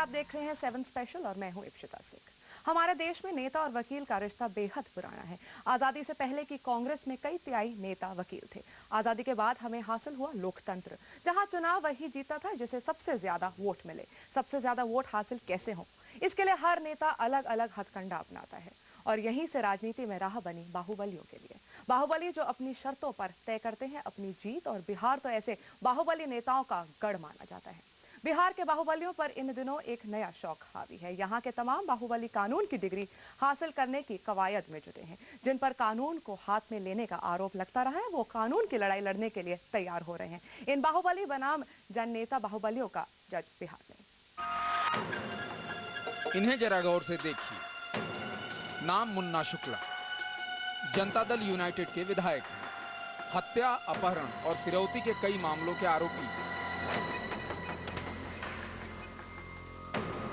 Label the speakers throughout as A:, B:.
A: आप देख रहे हैं 7 स्पेशल और मैं हूं इप्शिता सिंह। हमारे देश में नेता और वकील का रिश्ता बेहद पुराना है। आजादी से पहले की कांग्रेस में कई तिहाई नेता वकील थे। आजादी के बाद हमें हासिल हुआ लोकतंत्र, जहां चुनाव वही जीता था जिसे सबसे ज्यादा वोट मिले। सबसे ज्यादा वोट हासिल कैसे हो, इसके लिए हर नेता अलग अलग हथकंडा अपनाता है और यहीं से राजनीति में राह बनी बाहुबलियों के लिए। बाहुबली जो अपनी शर्तों पर तय करते हैं अपनी जीत, और बिहार तो ऐसे बाहुबली नेताओं का गढ़ माना जाता है। बिहार के बाहुबलियों पर इन दिनों एक नया शौक हावी है। यहाँ के तमाम बाहुबली कानून की डिग्री हासिल करने की कवायद में जुटे हैं। जिन पर कानून को हाथ में लेने का आरोप लगता रहा है, वो कानून की लड़ाई लड़ने के लिए तैयार हो रहे हैं। इन बाहुबली बनाम जननेता बाहुबलियों का जज बिहार में।
B: इन्हें जरा गौर से देखिए। नाम मुन्ना शुक्ला, जनता दल यूनाइटेड के विधायक हैं। हत्या, अपहरण और फिरौती के कई मामलों के आरोपी।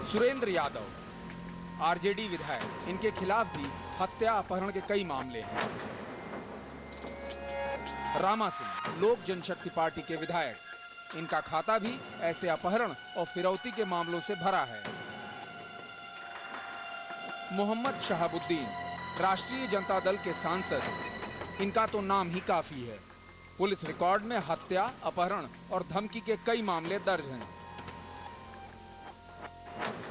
B: सुरेंद्र यादव, आरजेडी विधायक, इनके खिलाफ भी हत्या, अपहरण के कई मामले हैं। रामा सिंह, लोक जनशक्ति पार्टी के विधायक, इनका खाता भी ऐसे अपहरण और फिरौती के मामलों से भरा है। मोहम्मद शहाबुद्दीन, राष्ट्रीय जनता दल के सांसद, इनका तो नाम ही काफी है। पुलिस रिकॉर्ड में हत्या, अपहरण और धमकी के कई मामले दर्ज हैं।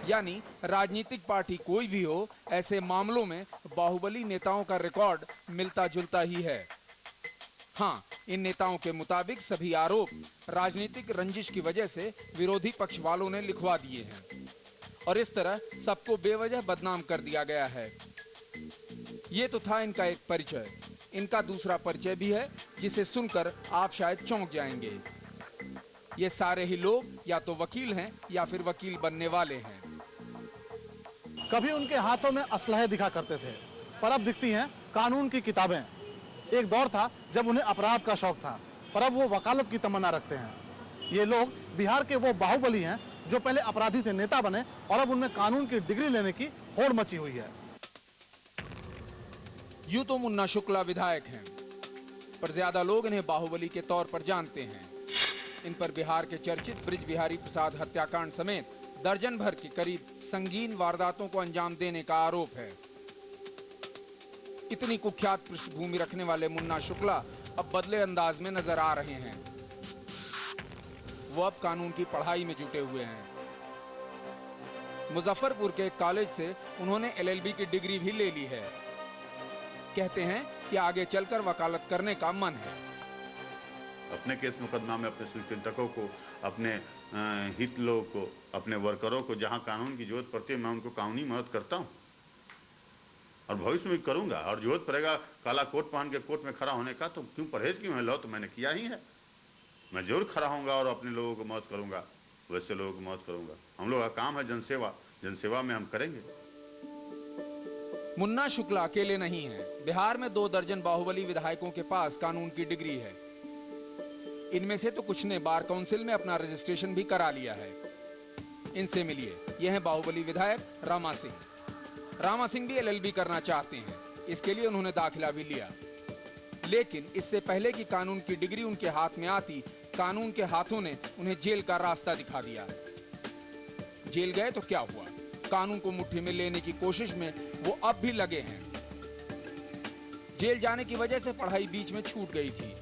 B: यानी राजनीतिक पार्टी कोई भी हो, ऐसे मामलों में बाहुबली नेताओं का रिकॉर्ड मिलता जुलता ही है। हाँ, इन नेताओं के मुताबिक सभी आरोप राजनीतिक रंजिश की वजह से विरोधी पक्ष वालों ने लिखवा दिए हैं और इस तरह सबको बेवजह बदनाम कर दिया गया है। ये तो था इनका एक परिचय। इनका दूसरा परिचय भी है, जिसे सुनकर आप शायद चौंक जाएंगे। ये सारे ही लोग या तो वकील हैं या फिर वकील बनने वाले हैं।
C: कभी उनके हाथों में असलहे दिखा करते थे, पर अब दिखती हैं कानून की किताबें। एक दौर था जब उन्हें अपराध का शौक था, पर अब वो वकालत की तमन्ना रखते हैं। ये लोग बिहार के वो बाहुबली हैं जो पहले अपराधी से नेता बने और अब उनमें कानून की डिग्री लेने की होड़ मची हुई है।
B: यूं तो मुन्ना शुक्ला विधायक हैं, पर ज्यादा लोग इन्हें बाहुबली के तौर पर जानते हैं। इन पर बिहार के चर्चित ब्रिज बिहारी प्रसाद हत्याकांड समेत दर्जन भर की करीब संगीन वारदातों को अंजाम देने का आरोप है। इतनी कुख्यात पृष्ठभूमि रखने वाले मुन्ना शुक्ला अब बदले अंदाज में नजर आ रहे हैं। वो अब कानून की पढ़ाई में जुटे हुए हैं। मुजफ्फरपुर के एक कॉलेज से उन्होंने LLB की डिग्री भी ले ली है। कहते हैं कि आगे चलकर वकालत करने का मन है।
D: अपने केस मुकदमा में अपने शुभचिंतकों को, अपने हित लोगों को, अपने वर्करों को जहां कानून की जरूरत पड़ती है, मैं उनको कानूनी मदद करता हूं और भविष्य में भी करूंगा। और जरूरत पड़ेगा काला कोट पहन के कोर्ट में खड़ा होने का, तो क्यों परहेज क्यों है? लो तो मैंने किया ही है। मैं जरूर खड़ा होऊंगा और अपने लोगों को मदद करूंगा, वैसे लोगों को मदद करूंगा। हम लोग का काम है जनसेवा, जनसेवा में हम करेंगे।
B: मुन्ना शुक्ला अकेले नहीं हैं। बिहार में 2 दर्जन बाहुबली विधायकों के पास कानून की डिग्री है। इनमें से तो कुछ ने बार काउंसिल में अपना रजिस्ट्रेशन भी करा लिया है। इनसे मिलिए, यह हैं बाहुबली विधायक रामा सिंह। रामा सिंह भी LLB करना चाहते हैं। इसके लिए उन्होंने दाखिला भी लिया, लेकिन इससे पहले कि कानून की डिग्री उनके हाथ में आती, कानून के हाथों ने उन्हें जेल का रास्ता दिखा दिया। जेल गए तो क्या हुआ? कानून को मुट्ठी में लेने की कोशिश में वो अब भी लगे हैं। जेल जाने की वजह से पढ़ाई बीच में छूट गई थी।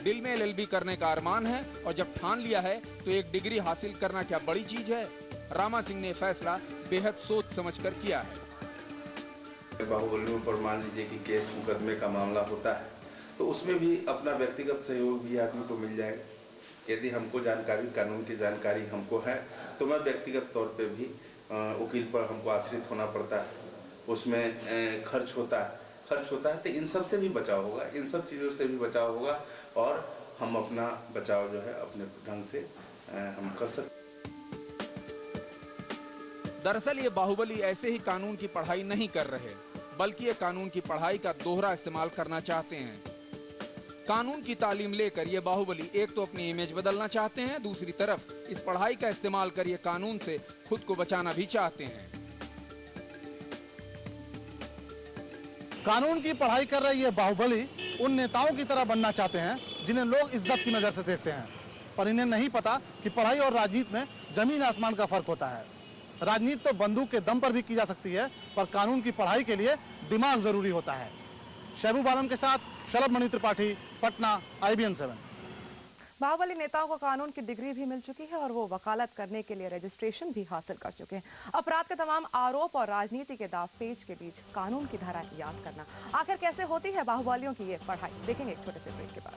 B: दिल में LLB करने का अरमान है और जब ठान लिया है तो एक डिग्री हासिल करना क्या बड़ी चीज है? रामा सिंह ने फैसला बेहद सोच समझकर किया है।
E: बाहुबलियों पर मान लीजिए कि केस मुकदमे का मामला होता है, तो उसमें भी अपना व्यक्तिगत सहयोग भी आदमी को मिल जाएगा। यदि हमको जानकारी, कानून की जानकारी हमको है, तो मैं व्यक्तिगत तौर पे भी वकील पर हमको आश्रित होना पड़ता है। उसमें खर्च होता है, तो इन सब से भी बचाव होगा, इन सब चीज़ों से भी बचाव होगा और हम अपना बचाव जो है अपने ढंग से हम कर सकते।
B: दरअसल ये बाहुबली ऐसे ही कानून की पढ़ाई नहीं कर रहे, बल्कि ये कानून की पढ़ाई का दोहरा इस्तेमाल करना चाहते हैं। कानून की तालीम लेकर ये बाहुबली एक तो अपनी इमेज बदलना चाहते हैं, दूसरी तरफ इस पढ़ाई का इस्तेमाल कर ये कानून से खुद को बचाना भी चाहते हैं।
C: कानून की पढ़ाई कर रहे ये बाहुबली उन नेताओं की तरह बनना चाहते हैं जिन्हें लोग इज्जत की नजर से देखते हैं। पर इन्हें नहीं पता कि पढ़ाई और राजनीति में जमीन आसमान का फर्क होता है। राजनीति तो बंदूक के दम पर भी की जा सकती है, पर कानून की पढ़ाई के लिए दिमाग जरूरी होता है। शहबूब आलम के साथ शलभ मणि त्रिपाठी, पटना, IBN 7।
A: बाहुबली नेताओं को कानून की डिग्री भी मिल चुकी है और वो वकालत करने के लिए रजिस्ट्रेशन भी हासिल कर चुके हैं। अपराध के तमाम आरोप और राजनीति के दावपेच के बीच कानून की धारा याद करना, आखिर कैसे होती है बाहुबलियों की ये पढ़ाई, देखेंगे एक छोटे से ब्रेक के बाद।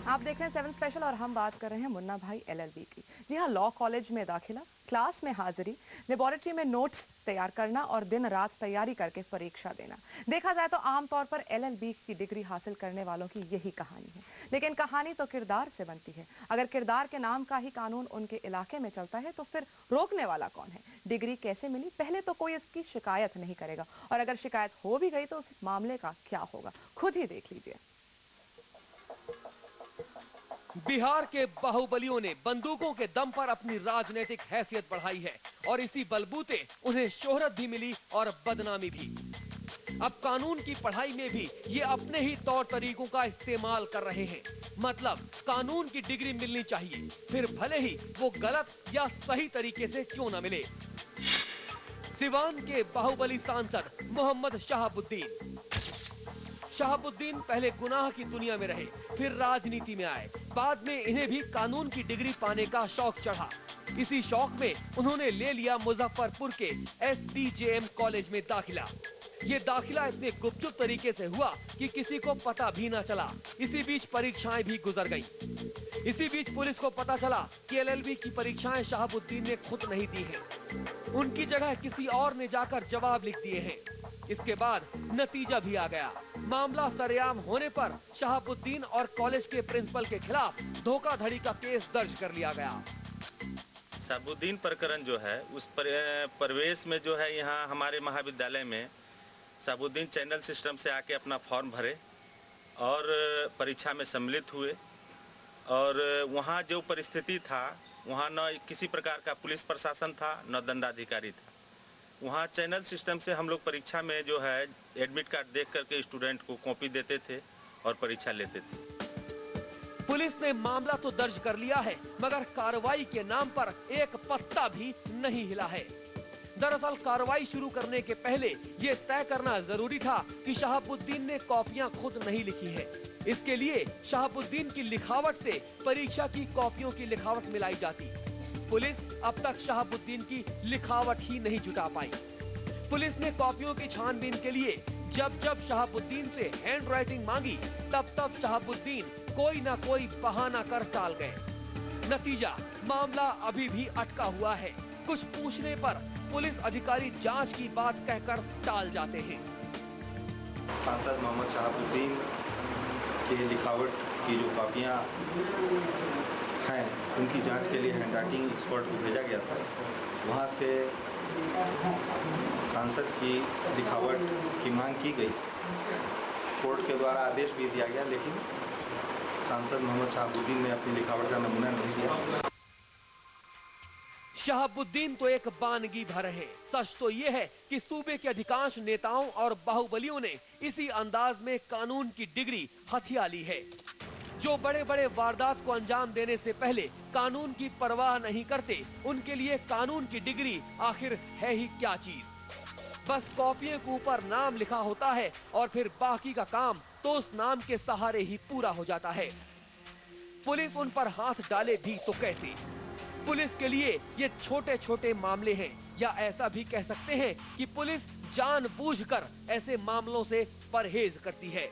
A: आप देख रहे हैं 7 स्पेशल और हम बात कर रहे हैं मुन्ना भाई LLB की। जी हाँ, लॉ कॉलेज में दाखिला, क्लास में हाजिरी, लेबोरेटरी में नोट्स तैयार करना और दिन रात तैयारी करके परीक्षा देना। देखा जाए तो आमतौर पर LLB की डिग्री हासिल करने वालों की यही कहानी है, लेकिन कहानी तो किरदार से बनती है। अगर किरदार के नाम का ही कानून उनके इलाके में चलता है तो फिर रोकने वाला कौन है? डिग्री कैसे मिली? पहले तो कोई इसकी शिकायत नहीं करेगा, और अगर शिकायत हो भी गई तो उस मामले का क्या होगा, खुद ही देख लीजिए।
F: बिहार के बाहुबलियों ने बंदूकों के दम पर अपनी राजनीतिक हैसियत बढ़ाई है और इसी बलबूते उन्हें शोहरत भी मिली और बदनामी भी। अब कानून की पढ़ाई में भी ये अपने ही तौर तरीकों का इस्तेमाल कर रहे हैं। मतलब कानून की डिग्री मिलनी चाहिए, फिर भले ही वो गलत या सही तरीके से क्यों न मिले। सिवान के बाहुबली सांसद मोहम्मद शहाबुद्दीन पहले गुनाह की दुनिया में रहे, फिर राजनीति में आए। बाद में इन्हें भी कानून की डिग्री पाने का शौक चढ़ा। इसी शौक में उन्होंने ले लिया मुजफ्फरपुर के SDJM कॉलेज में दाखिला। ये दाखिला इतने गुपचुप तरीके से हुआ कि किसी को पता भी न चला। इसी बीच परीक्षाएं भी गुजर गईं। इसी बीच पुलिस को पता चला कि LLB की परीक्षाएं शहाबुद्दीन ने खुद नहीं दी हैं। उनकी जगह किसी और ने जाकर जवाब लिख दिए हैं। इसके बाद नतीजा भी आ गया। मामला सरेआम होने पर शहाबुद्दीन और कॉलेज के प्रिंसिपल के खिलाफ धोखाधड़ी का केस दर्ज कर लिया गया।
G: शहाबुद्दीन प्रकरण जो है उस प्रवेश में जो है यहाँ हमारे महाविद्यालय में शहाबुद्दीन चैनल सिस्टम से आके अपना फॉर्म भरे और परीक्षा में सम्मिलित हुए। और वहाँ जो परिस्थिति था, वहाँ न किसी प्रकार का पुलिस प्रशासन था न दंडाधिकारी था। वहाँ चैनल सिस्टम से हम लोग परीक्षा में जो है एडमिट कार्ड देख करके स्टूडेंट को कॉपी देते थे और परीक्षा लेते थे।
F: पुलिस ने मामला तो दर्ज कर लिया है, मगर कार्रवाई के नाम पर एक पत्ता भी नहीं हिला है। दरअसल कार्रवाई शुरू करने के पहले ये तय करना जरूरी था कि शहाबुद्दीन ने कॉपियां खुद नहीं लिखी है। इसके लिए शहाबुद्दीन की लिखावट से परीक्षा की कॉपियों की लिखावट मिलाई जाती। पुलिस अब तक शहाबुद्दीन की लिखावट ही नहीं जुटा पाई। पुलिस ने कॉपियों की छानबीन के लिए जब शहाबुद्दीन से हैंड राइटिंग मांगी, तब शहाबुद्दीन कोई ना कोई बहाना कर टाल गए। नतीजा, मामला अभी भी अटका हुआ है। कुछ पूछने पर पुलिस अधिकारी जांच की बात कहकर टाल जाते हैं।
E: सांसद मोहम्मद शहाबुद्दीन के लिखावट की जो कॉपियाँ हैं, उनकी जांच के लिए हैंड राइटिंग एक्सपर्ट को भेजा गया था। वहाँ से सांसद की लिखावट की मांग की गई। कोर्ट के द्वारा आदेश भी दिया गया, लेकिन सांसद मोहम्मद शहाबुद्दीन ने अपनी लिखावट का नमूना नहीं दिया।
F: शहाबुद्दीन तो एक बानगी भर है। सच तो ये है कि सूबे के अधिकांश नेताओं और बाहुबलियों ने इसी अंदाज में कानून की डिग्री हथिया ली है। जो बड़े बड़े वारदात को अंजाम देने से पहले कानून की परवाह नहीं करते, उनके लिए कानून की डिग्री आखिर है ही क्या चीज। बस कॉपियों के ऊपर नाम लिखा होता है और फिर बाकी का काम तो उस नाम के सहारे ही पूरा हो जाता है। पुलिस उन पर हाथ डाले भी तो कैसे। पुलिस के लिए ये छोटे छोटे मामले हैं, या ऐसा भी कह सकते हैं कि पुलिस जानबूझकर ऐसे मामलों से परहेज करती है।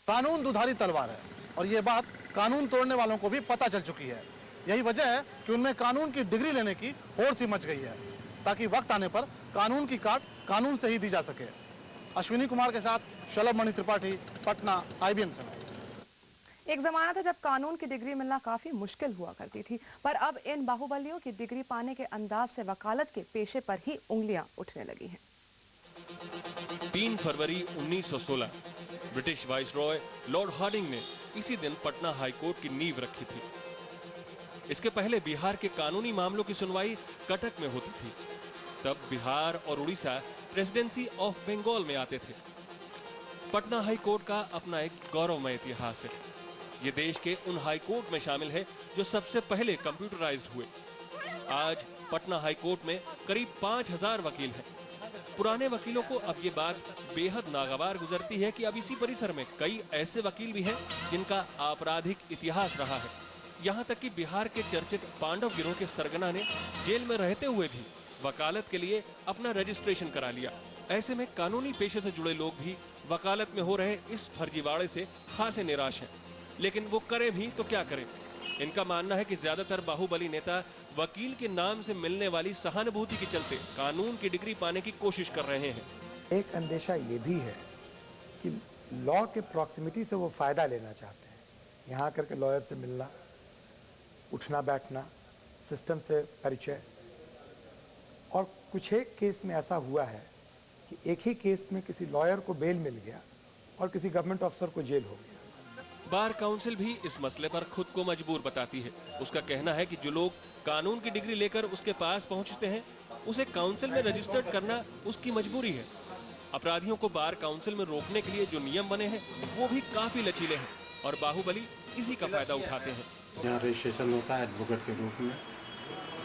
C: कानून दुधारी तलवार है और ये बात कानून तोड़ने वालों को भी पता चल चुकी है। यही वजह है कि उनमें कानून की डिग्री लेने की होड़ सी मच गई है, ताकि वक्त आने पर कानून की काट कानून से ही दी जा सके। अश्विनी कुमार के साथ शलभ मणि त्रिपाठी, पटना, IBN समय।
A: एक जमाना था जब कानून की डिग्री मिलना काफी मुश्किल हुआ करती थी, पर अब इन बाहुबलियों की डिग्री पाने के अंदाज से वकालत के पेशे पर ही उंगलियां उठने लगी हैं।
F: 3 फरवरी 1916 ब्रिटिश वाइसरॉय लॉर्ड हार्डिंग ने इसी दिन पटना हाईकोर्ट की नींव रखी थी। इसके पहले बिहार के कानूनी मामलों की सुनवाई कटक में होती थी। तब बिहार और उड़ीसा प्रेसिडेंसी ऑफ बंगाल में आते थे। पटना हाईकोर्ट का अपना एक गौरवमय इतिहास है। ये देश के उन हाईकोर्ट में शामिल है जो सबसे पहले कंप्यूटराइज्ड हुए। आज पटना हाईकोर्ट में करीब 5000 वकील हैं। पुराने वकीलों को अब ये बात बेहद नागवार गुजरती है कि अब इसी परिसर में कई ऐसे वकील भी हैं जिनका आपराधिक इतिहास रहा है। यहाँ तक कि बिहार के चर्चित पांडव गिरोह के सरगना ने जेल में रहते हुए भी वकालत के लिए अपना रजिस्ट्रेशन करा लिया। ऐसे में कानूनी पेशे से जुड़े लोग भी वकालत में हो रहे इस फर्जीवाड़े से खासे निराश हैं। लेकिन वो करें भी तो क्या करें? इनका मानना है कि ज्यादातर बाहुबली नेता वकील के नाम से मिलने वाली सहानुभूति के चलते कानून की डिग्री पाने की कोशिश कर रहे हैं।
H: एक अंदेशा ये भी है कि लॉ के प्रॉक्सिमिटी से वो फायदा लेना चाहते हैं। यहाँ आकर के लॉयर से मिलना, उठना बैठना, सिस्टम से परिचय। और कुछ एक केस में ऐसा हुआ है कि एक ही केस में किसी लॉयर को बेल मिल गया और किसी गवर्नमेंट अफसर को जेल हो गया।
F: बार काउंसिल भी इस मसले पर खुद को मजबूर बताती है। उसका कहना है कि जो लोग कानून की डिग्री लेकर उसके पास पहुंचते हैं, उसे काउंसिल में रजिस्टर्ड करना उसकी मजबूरी है। अपराधियों को बार काउंसिल में रोकने के लिए जो नियम बने हैं वो भी काफी लचीले हैं और बाहुबली इसी का फायदा उठाते हैं।
I: यहाँ रजिस्ट्रेशन होता है एडवोकेट के रूप में,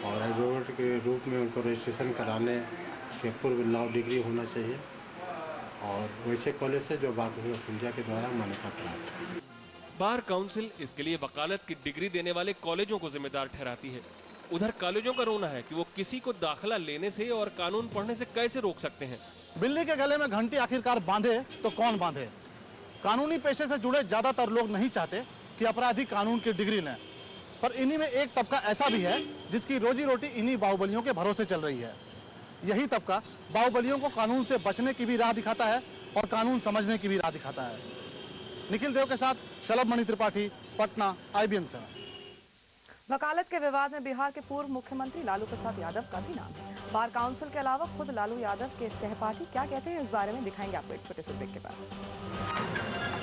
I: और एडवोकेट के रूप में उनको रजिस्ट्रेशन कराने के पूर्व लॉ डिग्री होना चाहिए, और वैसे कॉलेज से जो बार ऑफ इंडिया के द्वारा मान्यता प्राप्त है।
F: बार काउंसिल इसके लिए वकालत की डिग्री देने वाले कॉलेजों को जिम्मेदार ठहराती है। उधर कॉलेजों का रोना है कि वो किसी को दाखिला लेने से और कानून पढ़ने से कैसे रोक सकते हैं।
C: बिल्ली के गले में घंटी आखिरकार बांधे तो कौन बांधे? कानूनी पेशे से जुड़े ज्यादातर लोग नहीं चाहते कि अपराधी कानून की डिग्री लें, पर इन्हीं में एक तबका ऐसा भी है जिसकी रोजी रोटी इन्हीं बाहुबलियों के भरोसे चल रही है। यही तबका बाहुबलियों को कानून से बचने की भी राह दिखाता है और कानून समझने की भी राह दिखाता है। निखिल देव के साथ शलभ मणि त्रिपाठी, पटना, IBN समय।
A: वकालत के विवाद में बिहार के पूर्व मुख्यमंत्री लालू प्रसाद यादव का भी नाम है। बार काउंसिल के अलावा खुद लालू यादव के सहपाठी क्या कहते हैं इस बारे में दिखाएंगे आपको एक छोटे से ब्रेक के बाद।